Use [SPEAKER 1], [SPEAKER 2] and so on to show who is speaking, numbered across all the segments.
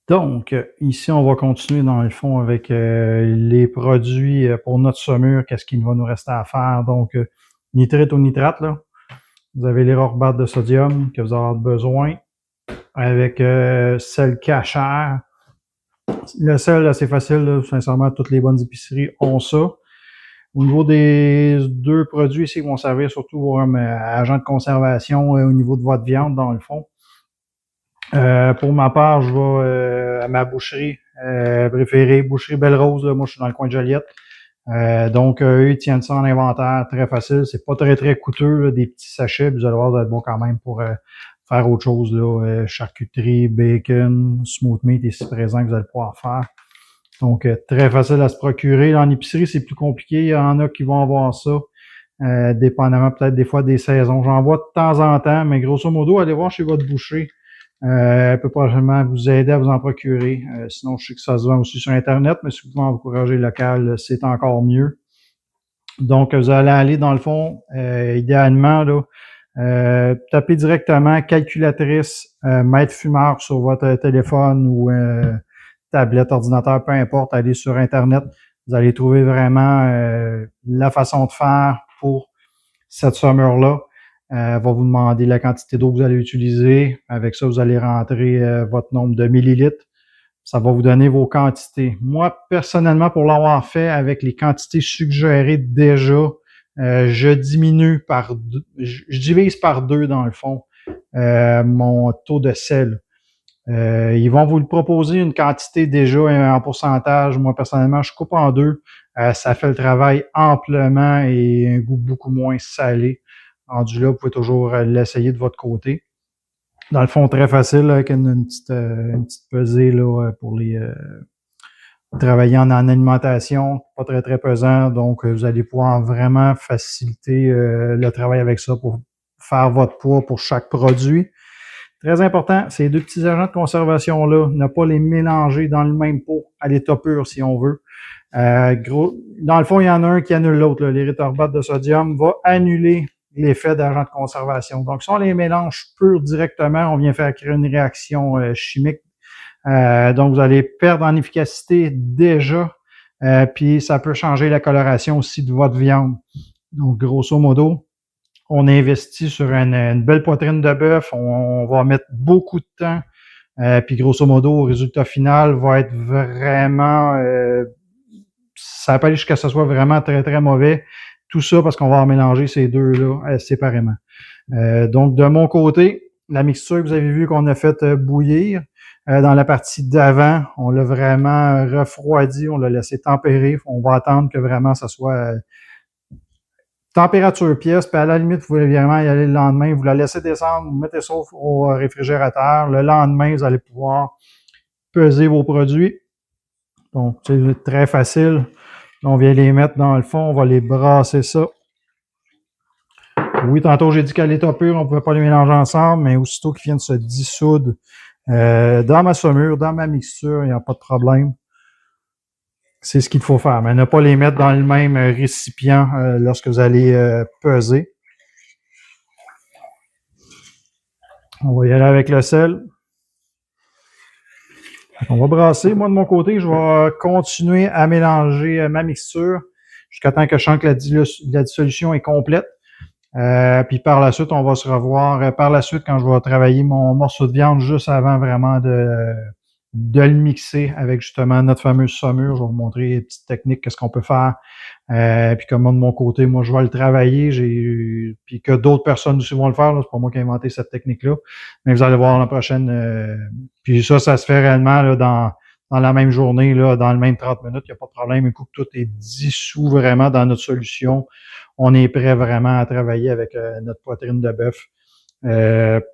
[SPEAKER 1] Donc, ici, on va continuer dans le fond avec les produits pour notre saumure, qu'est-ce qu'il va nous rester à faire. Donc, nitrite ou nitrate, là. Vous avez les rorbates de sodium que vous avez besoin avec sel cachère. Le sel, c'est facile, là, sincèrement, toutes les bonnes épiceries ont ça. Au niveau des deux produits ici, ils vont servir surtout comme agent de conservation au niveau de votre viande, dans le fond. Pour ma part, je vais à ma boucherie préférée, Boucherie Belle-Rose. Là. Moi, je suis dans le coin de Joliette. Donc, eux, ils tiennent ça en inventaire, très facile. C'est pas très, très coûteux, là, des petits sachets. Vous allez voir, ça va être bon quand même pour faire autre chose. Là, charcuterie, bacon, smoked meat, ici présent que vous allez pouvoir faire. Donc, très facile à se procurer. En épicerie, c'est plus compliqué. Il y en a qui vont avoir ça, dépendamment peut-être des fois des saisons. J'en vois de temps en temps, mais grosso modo, allez voir chez votre boucher. Elle peut probablement vous aider à vous en procurer. Sinon, je sais que ça se vend aussi sur Internet, mais si vous pouvez encourager le local, c'est encore mieux. Donc, vous allez aller dans le fond, idéalement, là, tapez directement calculatrice mètre fumeur sur votre téléphone ou tablette, ordinateur, peu importe, allez sur Internet. Vous allez trouver vraiment la façon de faire pour cette saumure-là. Va vous demander la quantité d'eau que vous allez utiliser. Avec ça, vous allez rentrer votre nombre de millilitres. Ça va vous donner vos quantités. Moi, personnellement, pour l'avoir fait avec les quantités suggérées déjà, je diminue par deux, je divise par deux dans le fond mon taux de sel. Ils vont vous le proposer une quantité déjà en pourcentage. Moi, personnellement, je coupe en deux. Ça fait le travail amplement et un goût beaucoup moins salé. Rendu là, vous pouvez toujours l'essayer de votre côté. Dans le fond, très facile avec une petite pesée là, pour les travailler en alimentation. Pas très, très pesant. Donc, vous allez pouvoir vraiment faciliter le travail avec ça pour faire votre poids pour chaque produit. Très important, ces deux petits agents de conservation-là, ne pas les mélanger dans le même pot à l'état pur, si on veut. Dans le fond, il y en a un qui annule l'autre. L'érythorbate de sodium va annuler l'effet d'agent de conservation. Donc, si on les mélange pur directement, on vient faire créer une réaction chimique. Donc, vous allez perdre en efficacité déjà, puis ça peut changer la coloration aussi de votre viande. Donc, grosso modo, on investit sur une belle poitrine de bœuf, on va mettre beaucoup de temps, puis grosso modo, le résultat final va être vraiment, ça va pas aller jusqu'à ce que ça soit vraiment très, très mauvais. Tout ça parce qu'on va en mélanger ces deux-là séparément. Donc, de mon côté, la mixture que vous avez vu qu'on a fait bouillir, dans la partie d'avant, on l'a vraiment refroidi, on l'a laissé tempérer. On va attendre que vraiment ça soit température pièce, puis à la limite, vous pouvez vraiment y aller le lendemain. Vous la laissez descendre, vous mettez ça au réfrigérateur. Le lendemain, vous allez pouvoir peser vos produits. Donc, c'est très facile. On vient les mettre dans le fond, on va les brasser ça. Oui, tantôt, j'ai dit qu'à l'état pur, on ne pouvait pas les mélanger ensemble, mais aussitôt qu'ils viennent se dissoudre dans ma saumure, dans ma mixture, il n'y a pas de problème. C'est ce qu'il faut faire, mais ne pas les mettre dans le même récipient lorsque vous allez peser. On va y aller avec le sel. On va brasser. Moi, de mon côté, je vais continuer à mélanger ma mixture jusqu'à temps que je sens que la dissolution est complète. Puis par la suite, on va se revoir par la suite quand je vais travailler mon morceau de viande juste avant vraiment de le mixer avec justement notre fameuse saumure. Je vais vous montrer les petites techniques, qu'est-ce qu'on peut faire. Puis comment de mon côté, moi, je vais le travailler. Puis que d'autres personnes aussi vont le faire. C'est pas moi qui ai inventé cette technique-là. Mais vous allez voir la prochaine. Puis ça se fait réellement là, dans la même journée, là, dans le même 30 minutes. Il n'y a pas de problème. Un coup que tout est dissous vraiment dans notre solution, on est prêt vraiment à travailler avec notre poitrine de bœuf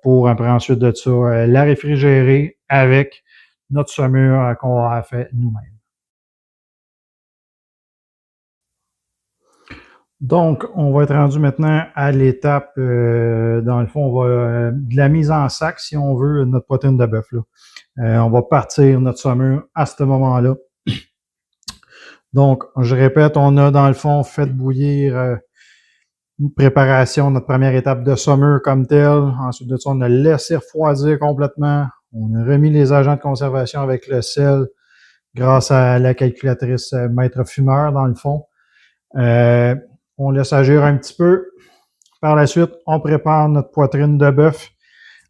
[SPEAKER 1] pour après ensuite de ça la réfrigérer avec notre saumure qu'on a fait nous-mêmes. Donc, on va être rendu maintenant à l'étape, dans le fond, on va de la mise en sac, si on veut, notre poitrine de bœuf. On va partir notre saumure à ce moment-là. Donc, je répète, on a dans le fond fait bouillir une préparation, notre première étape de saumure comme telle. Ensuite de ça, on a laissé refroidir complètement. On a remis les agents de conservation avec le sel grâce à la calculatrice Maître Fumeur, dans le fond. On laisse agir un petit peu. Par la suite, on prépare notre poitrine de bœuf.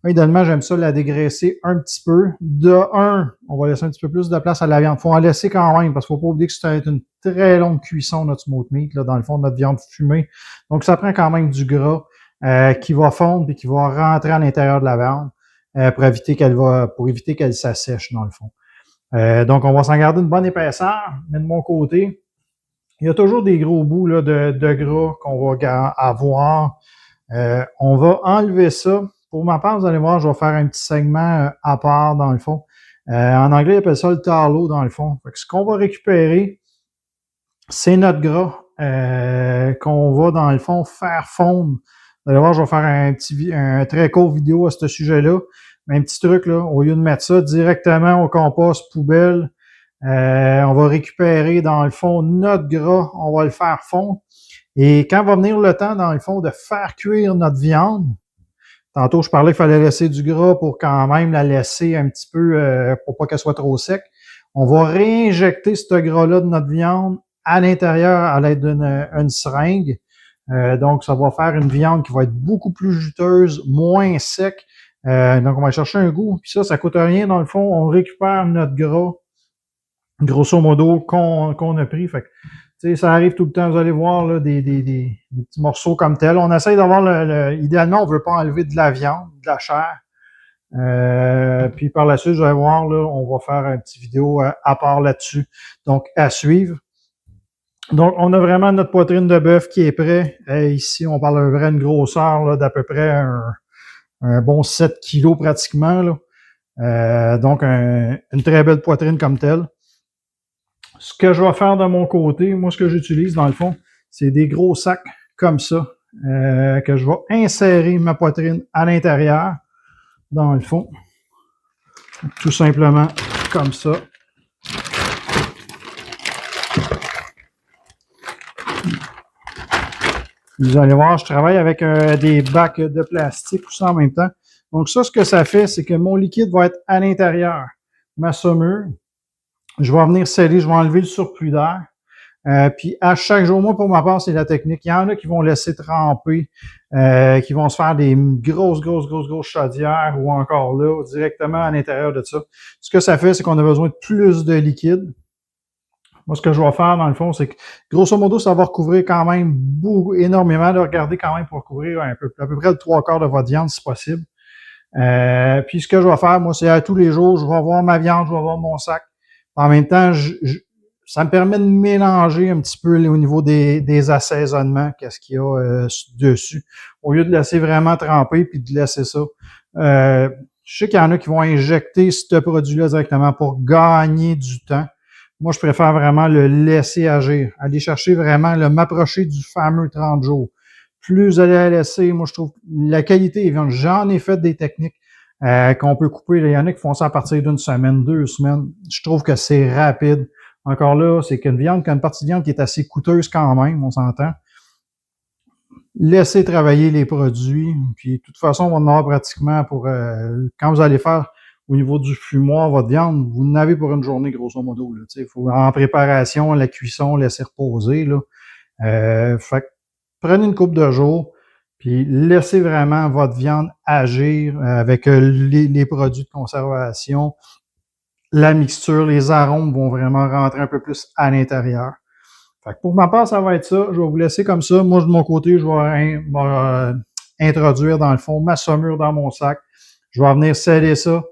[SPEAKER 1] Idéalement, j'aime ça la dégraisser un petit peu. De un, on va laisser un petit peu plus de place à la viande. Faut en laisser quand même, parce qu'il faut pas oublier que c'est une très longue cuisson, notre smoked meat, là, dans le fond, notre viande fumée. Donc, ça prend quand même du gras qui va fondre et qui va rentrer à l'intérieur de la viande pour éviter qu'elle s'assèche, dans le fond. Donc, on va s'en garder une bonne épaisseur, mais de mon côté, il y a toujours des gros bouts là, de gras qu'on va avoir. On va enlever ça. Pour ma part, vous allez voir, je vais faire un petit segment à part, dans le fond. En anglais, ils appellent ça le tallow, dans le fond. Fait que ce qu'on va récupérer, c'est notre gras qu'on va, dans le fond, faire fondre. Vous allez voir, je vais faire un très court vidéo à ce sujet-là. Mais un petit truc, là, au lieu de mettre ça directement au compost poubelle, on va récupérer, dans le fond, notre gras, on va le faire fondre. Et quand va venir le temps, dans le fond, de faire cuire notre viande, tantôt, je parlais qu'il fallait laisser du gras pour quand même la laisser un petit peu, pour pas qu'elle soit trop sec. On va réinjecter ce gras-là de notre viande à l'intérieur à l'aide d'une seringue. Donc, ça va faire une viande qui va être beaucoup plus juteuse, moins sec. Donc, on va chercher un goût. Puis ça coûte rien. Dans le fond, on récupère notre gras, grosso modo, qu'on a pris. Fait que, ça arrive tout le temps, vous allez voir là, des petits morceaux comme tel. On essaye d'avoir idéalement, on veut pas enlever de la viande, de la chair. Puis par la suite, vous allez voir, là, on va faire une petite vidéo à part là-dessus. Donc, à suivre. Donc, on a vraiment notre poitrine de bœuf qui est prêt. Ici, on parle de une grosseur d'à peu près un bon 7 kilos pratiquement. Là. Donc, une très belle poitrine comme telle. Ce que je vais faire de mon côté, moi, ce que j'utilise, dans le fond, c'est des gros sacs comme ça, que je vais insérer ma poitrine à l'intérieur, dans le fond. Tout simplement comme ça. Vous allez voir, je travaille avec des bacs de plastique, tout ça en même temps. Donc ça, ce que ça fait, c'est que mon liquide va être à l'intérieur. Ma saumure, je vais venir sceller, je vais enlever le surplus d'air. Puis à chaque jour, moi pour ma part, c'est la technique. Il y en a qui vont laisser tremper, qui vont se faire des grosses chaudières ou encore là, directement à l'intérieur de ça. Ce que ça fait, c'est qu'on a besoin de plus de liquide. Moi, ce que je vais faire, dans le fond, c'est que, grosso modo, ça va recouvrir quand même énormément. De regarder quand même pour couvrir à peu près le 3/4 de votre viande, si possible. Puis ce que je vais faire, moi, c'est à tous les jours, je vais voir ma viande, je vais voir mon sac. En même temps, ça me permet de mélanger un petit peu au niveau des assaisonnements, qu'est-ce qu'il y a dessus, au lieu de laisser vraiment tremper puis de laisser ça. Je sais qu'il y en a qui vont injecter ce produit-là directement pour gagner du temps. Moi, je préfère vraiment le laisser agir, aller chercher vraiment, m'approcher du fameux 30 jours. Plus vous allez la laisser, moi, je trouve la qualité, j'en ai fait des techniques qu'on peut couper. Il y en a qui font ça à partir d'une semaine, 2 semaines. Je trouve que c'est rapide. Encore là, c'est qu'une partie de viande qui est assez coûteuse quand même, on s'entend. Laissez travailler les produits, puis de toute façon, on va en avoir pratiquement pour quand vous allez faire au niveau du fumoir, votre viande, vous en avez pour une journée, grosso modo. Il faut en préparation, la cuisson, laisser reposer. Là. Fait que prenez une couple de jours, puis laissez vraiment votre viande agir avec les produits de conservation. La mixture, les arômes vont vraiment rentrer un peu plus à l'intérieur. Fait que pour ma part, ça va être ça. Je vais vous laisser comme ça. Moi, de mon côté, je vais introduire dans le fond ma saumure dans mon sac. Je vais venir sceller ça.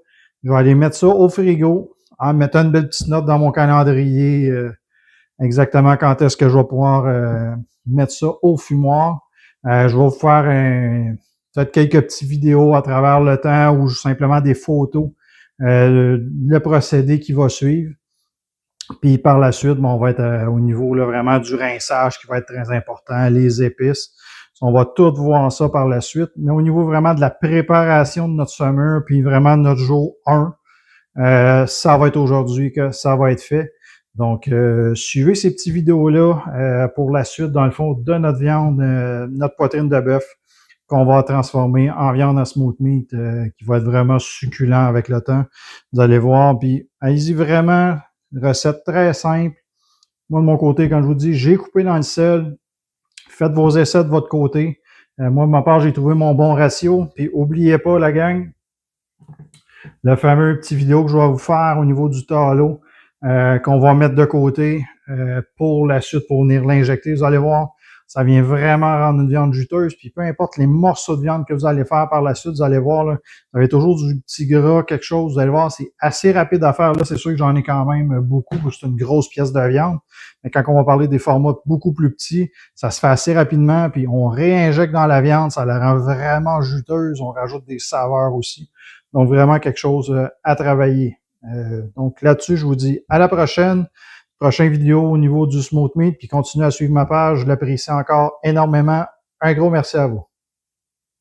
[SPEAKER 1] Je vais aller mettre ça au frigo en mettant une belle petite note dans mon calendrier exactement quand est-ce que je vais pouvoir mettre ça au fumoir. Je vais vous faire peut-être quelques petites vidéos à travers le temps ou simplement des photos, le procédé qui va suivre. Puis par la suite, on va être au niveau là, vraiment du rinçage qui va être très important, les épices. On va tout voir ça par la suite. Mais au niveau vraiment de la préparation de notre saumure, puis vraiment de notre jour 1, ça va être aujourd'hui que ça va être fait. Donc, suivez ces petites vidéos-là pour la suite, dans le fond, de notre viande, notre poitrine de bœuf. qu'on va transformer en viande à smoked meat qui va être vraiment succulent avec le temps. Vous allez voir. Puis allez-y vraiment, recette très simple. Moi, de mon côté, quand je vous dis, j'ai coupé dans le sel. Faites vos essais de votre côté. Moi, de ma part, j'ai trouvé mon bon ratio. Puis oubliez pas, la gang, le fameux petit vidéo que je vais vous faire au niveau du talot qu'on va mettre de côté pour la suite, pour venir l'injecter. Vous allez voir, ça vient vraiment rendre une viande juteuse. Puis peu importe les morceaux de viande que vous allez faire par la suite, vous allez voir, là, vous avez toujours du petit gras, quelque chose. Vous allez voir, c'est assez rapide à faire. Là, c'est sûr que j'en ai quand même beaucoup, parce que c'est une grosse pièce de viande. Mais quand on va parler des formats beaucoup plus petits, ça se fait assez rapidement. Puis on réinjecte dans la viande, ça la rend vraiment juteuse. On rajoute des saveurs aussi. Donc, vraiment quelque chose à travailler. Donc, là-dessus, je vous dis à la prochaine. Prochaine vidéo au niveau du smoked meat. Puis, continuez à suivre ma page. Je l'apprécie encore énormément. Un gros merci à vous.